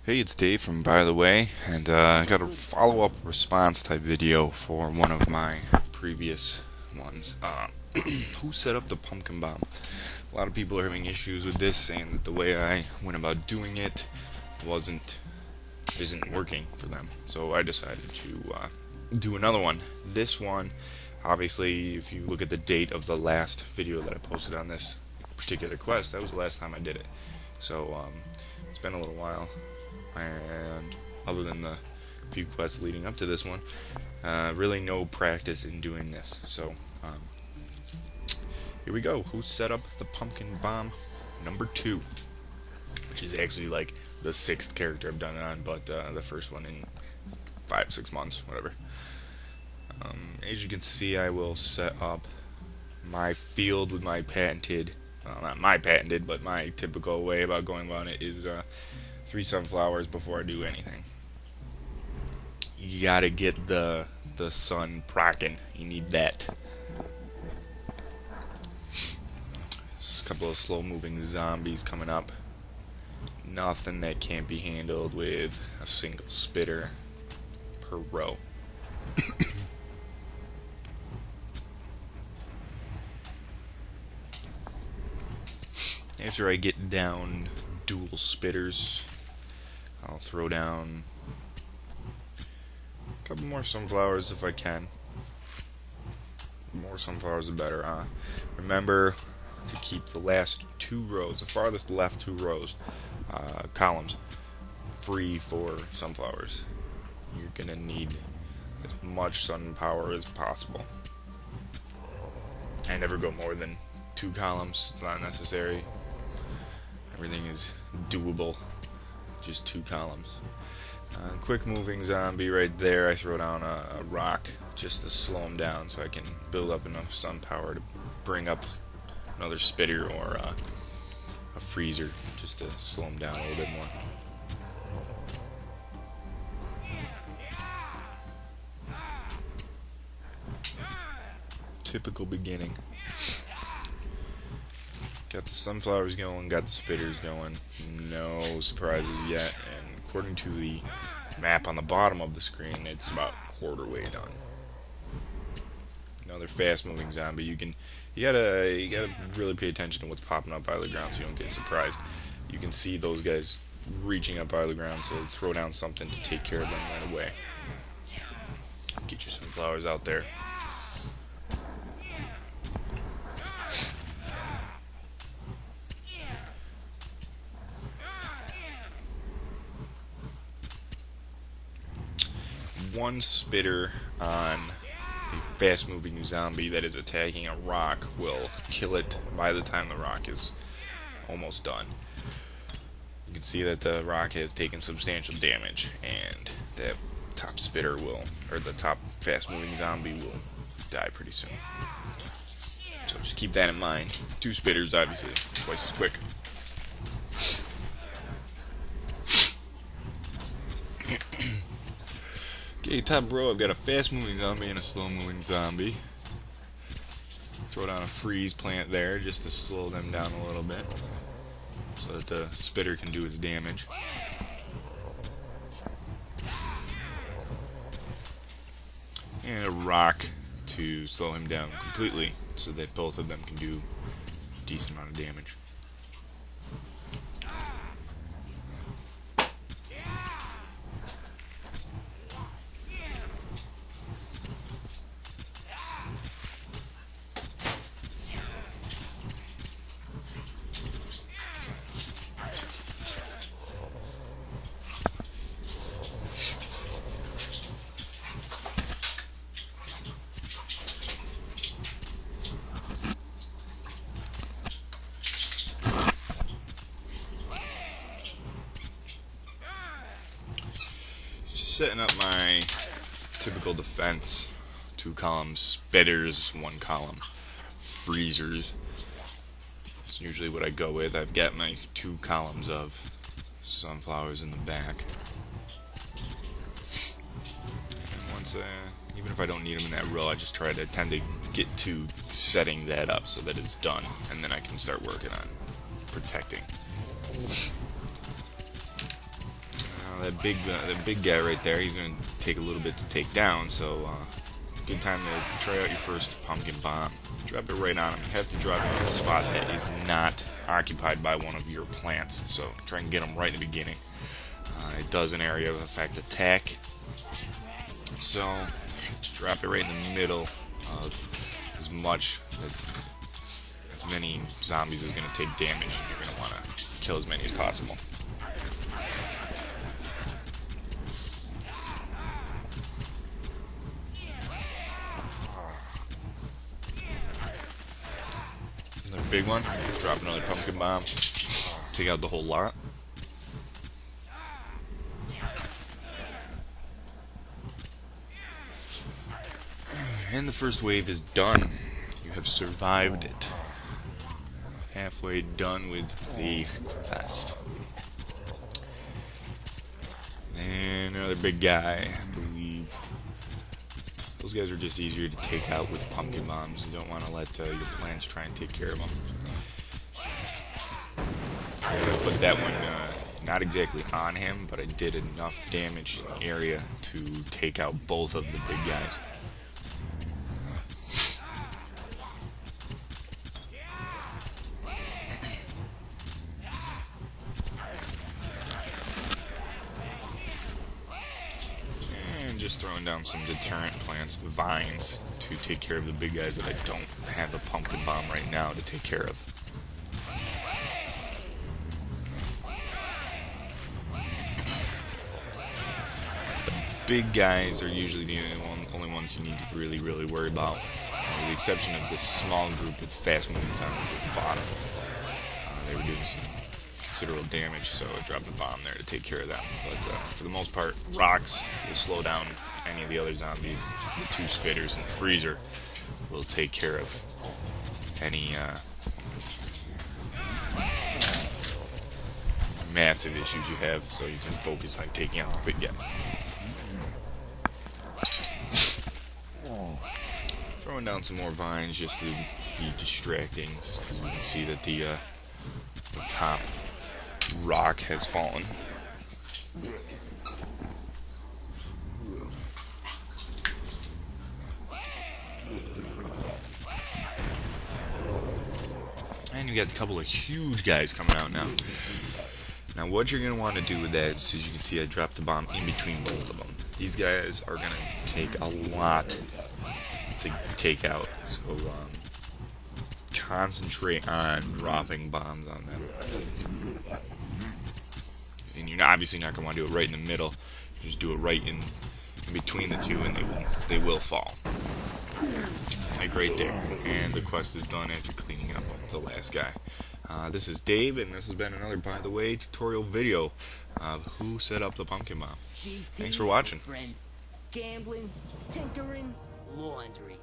Hey, it's Dave from By the Way, and I got a follow-up response type video for one of my previous ones. Who set up the pumpkin bomb? A lot of people are having issues with this, saying that the way I went about doing it isn't working for them. So I decided to do another one. This one, obviously, if you look at the date of the last video that I posted on this particular quest, that was the last time I did it. So it's been a little while. And other than the few quests leading up to this one, really no practice in doing this. So here we go. Who set up the pumpkin bomb number 2, which is actually like the 6th character I've done it on, but the first one in 5-6 months, whatever. As you can see, I will set up my field with my patented, well, not my patented, but my typical way about going about it is 3 sunflowers before I do anything. You gotta get the sun procking. You need that. There's a couple of slow-moving zombies coming up. Nothing that can't be handled with a single spitter per row. After I get down dual spitters, I'll throw down a couple more sunflowers if I can. More sunflowers the better. Remember to keep the last 2 rows, the farthest left 2 rows, columns, free for sunflowers. You're gonna need as much sun power as possible. I never go more than 2 columns. It's not necessary. Everything is doable. Just 2 columns. Quick moving zombie right there. I throw down a rock just to slow him down so I can build up enough sun power to bring up another spitter or a freezer just to slow him down a little bit more. Typical beginning. Got the sunflowers going, got the spitters going. No surprises yet. And according to the map on the bottom of the screen, it's about quarter way done. Another fast-moving zombie. You gotta really pay attention to what's popping up out of the ground so you don't get surprised. You can see those guys reaching up out of the ground, so throw down something to take care of them right away. Get your sunflowers out there. One spitter on a fast-moving zombie that is attacking a rock will kill it by the time the rock is almost done. You can see that the rock has taken substantial damage, and that top spitter will, or the top fast-moving zombie will die pretty soon. So just keep that in mind. 2 spitters, obviously, twice as quick. Okay, top row, I've got a fast-moving zombie and a slow-moving zombie. Throw down a freeze plant there just to slow them down a little bit so that the spitter can do its damage. And a rock to slow him down completely so that both of them can do a decent amount of damage. Setting up my typical defense: 2 columns spitters, 1 column freezers. That's usually what I go with. I've got my 2 columns of sunflowers in the back. And once, even if I don't need them in that row, I just tend to get to setting that up so that it's done, and then I can start working on protecting. that big guy right there, he's going to take a little bit to take down, so good time to try out your first pumpkin bomb. Drop it right on him. You have to drop it in a spot that is not occupied by one of your plants, so try and get them right in the beginning. It does an area of effect attack, so drop it right in the middle of as many zombies is going to take damage. You're going to want to kill as many as possible. Another big one. Drop another pumpkin bomb. Take out the whole lot. And the first wave is done. You have survived it. Halfway done with the quest. And another big guy, I believe. Those guys are just easier to take out with pumpkin bombs. You don't want to let your plants try and take care of them. So I'm going to put that one not exactly on him, but I did enough damage in the area to take out both of the big guys. Just throwing down some deterrent plants, the vines, to take care of the big guys that I don't have the pumpkin bomb right now to take care of. The big guys are usually the only ones you need to really worry about, with the exception of this small group of fast-moving zombies at the bottom. They were doing some considerable damage, so I dropped a bomb there to take care of them. But for the most part, rocks will slow down any of the other zombies. The two spitters and the freezer will take care of any massive issues you have, so you can focus on taking out the big guy. Throwing down some more vines just to be distracting, because we can see that the top rock has fallen. And you got a couple of huge guys coming out now. Now what you're going to want to do with that is, as you can see, I dropped the bomb in between both of them. These guys are going to take a lot to take out, so concentrate on dropping bombs on them. And you're obviously not going to want to do it right in the middle. You just do it right in between the two, and they will fall. Like right there. And the quest is done after cleaning up the last guy. This is Dave, and this has been another, by the way, tutorial video of who set up the pumpkin bomb. Thanks for watching. Gambling, tinkering, laundry.